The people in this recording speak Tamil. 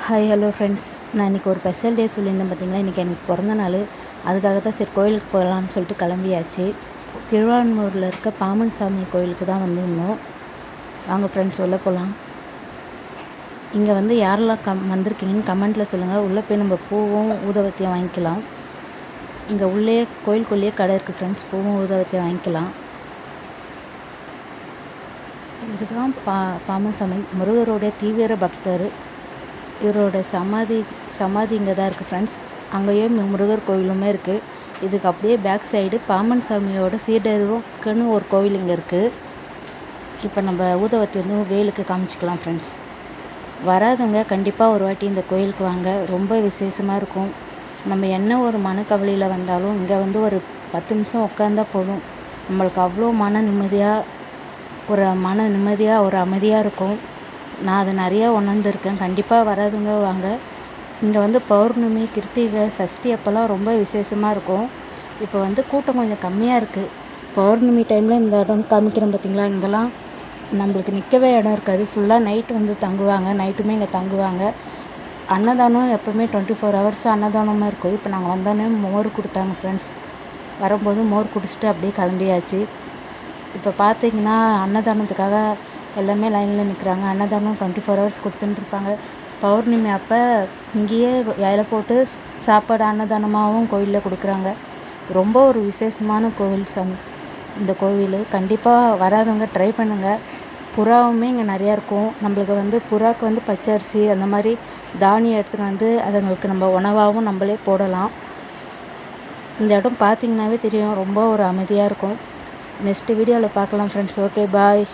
ஹாய் ஹலோ ஃப்ரெண்ட்ஸ், நான் இன்றைக்கி ஒரு ஸ்பெஷல் டே சொல்லியிருந்தேன் பார்த்தீங்களா. இன்றைக்கி எனக்கு பிறந்த நாள். அதுக்காக தான் சரி கோயிலுக்கு போகலான்னு சொல்லிட்டு கிளம்பியாச்சு. திருவான்மூரில் இருக்க பாமன் சாமி கோயிலுக்கு தான் வந்திருந்தோம். வாங்க ஃப்ரெண்ட்ஸ் உள்ளே போகலாம். இங்கே வந்து யாரெல்லாம் வந்திருக்கீங்கன்னு கமெண்ட்டில் சொல்லுங்கள். உள்ளே போய் நம்ம பூவும் ஊதுவத்தியும் வாங்கிக்கலாம். இங்கே உள்ளே கோயிலுக்குள்ளேயே கடை இருக்குது ஃப்ரெண்ட்ஸ். பூவும் ஊதுவத்தியும் வாங்கிக்கலாம். இதுதான் பாமன் சாமி, முருகருடைய தீவிர பக்தர். இவரோட சமாதி இங்கே தான் இருக்குது ஃப்ரெண்ட்ஸ். அங்கேயும் முருகர் கோவிலுமே இருக்குது. இதுக்கு அப்படியே பேக் சைடு பாமன் சாமியோட சீடருக்குன்னு ஒரு கோவில் இங்கே இருக்குது. இப்போ நம்ம ஊதுவத்தி வந்து வேலுக்கு காமிச்சிக்கலாம் ஃப்ரெண்ட்ஸ். வராதவங்க கண்டிப்பாக ஒரு வாட்டி இந்த கோயிலுக்கு வாங்க. ரொம்ப விசேஷமாக இருக்கும். நம்ம என்ன ஒரு மனக்கவலையில் வந்தாலும் இங்கே வந்து ஒரு 10 நிமிஷம் உட்காந்தா போதும். நம்மளுக்கு அவ்வளோ மன நிம்மதியாக ஒரு அமைதியாக இருக்கும். நான் அதை நிறையா உணர்ந்துருக்கேன். கண்டிப்பாக வராதுங்க வாங்க. இங்கே வந்து பௌர்ணமி, கிருத்திகை, சஷ்டி அப்போல்லாம் ரொம்ப விசேஷமாக இருக்கும். இப்போ வந்து கூட்டம் கொஞ்சம் கம்மியாக இருக்குது. பௌர்ணமி டைமில் இந்த இடம் காமிக்கிறோம் பார்த்திங்களா. இங்கெல்லாம் நம்மளுக்கு நிற்கவே இடம் இருக்காது. ஃபுல்லாக நைட்டு வந்து தங்குவாங்க. நைட்டுமே இங்கே தங்குவாங்க. அன்னதானம் எப்போவுமே 24 ஹவர்ஸ் அன்னதானமாக இருக்கும். இப்போ நாங்கள் வந்தோடனே மோர் கொடுத்தாங்க ஃப்ரெண்ட்ஸ். வரும்போது மோர் குடிச்சிட்டு அப்படியே கிளம்பியாச்சு. இப்போ பார்த்திங்கன்னா அன்னதானத்துக்காக எல்லாமே லைனில் நிற்கிறாங்க. அன்னதானம் 24 ஹவர்ஸ் கொடுத்துட்டுருப்பாங்க. பௌர்ணமி அப்போ இங்கேயே இலை போட்டு சாப்பாடு அன்னதானமாகவும் கோவிலில் கொடுக்குறாங்க. ரொம்ப ஒரு விசேஷமான கோவில் சாமி இந்த கோவில். கண்டிப்பாக வராதவங்க ட்ரை பண்ணுங்கள். புறாவுமே இங்கே நிறையா இருக்கும். நம்மளுக்கு வந்து புறாவுக்கு வந்து பச்சரிசி அந்த மாதிரி தானியம் எடுத்துகிட்டு வந்து அதுங்களுக்கு நம்ம உணவாகவும் நம்மளே போடலாம். இந்த இடம் பார்த்திங்கனாவே தெரியும், ரொம்ப ஒரு அமைதியாக இருக்கும். நெக்ஸ்ட் வீடியோவில் பார்க்கலாம் ஃப்ரெண்ட்ஸ். ஓகே, பாய்.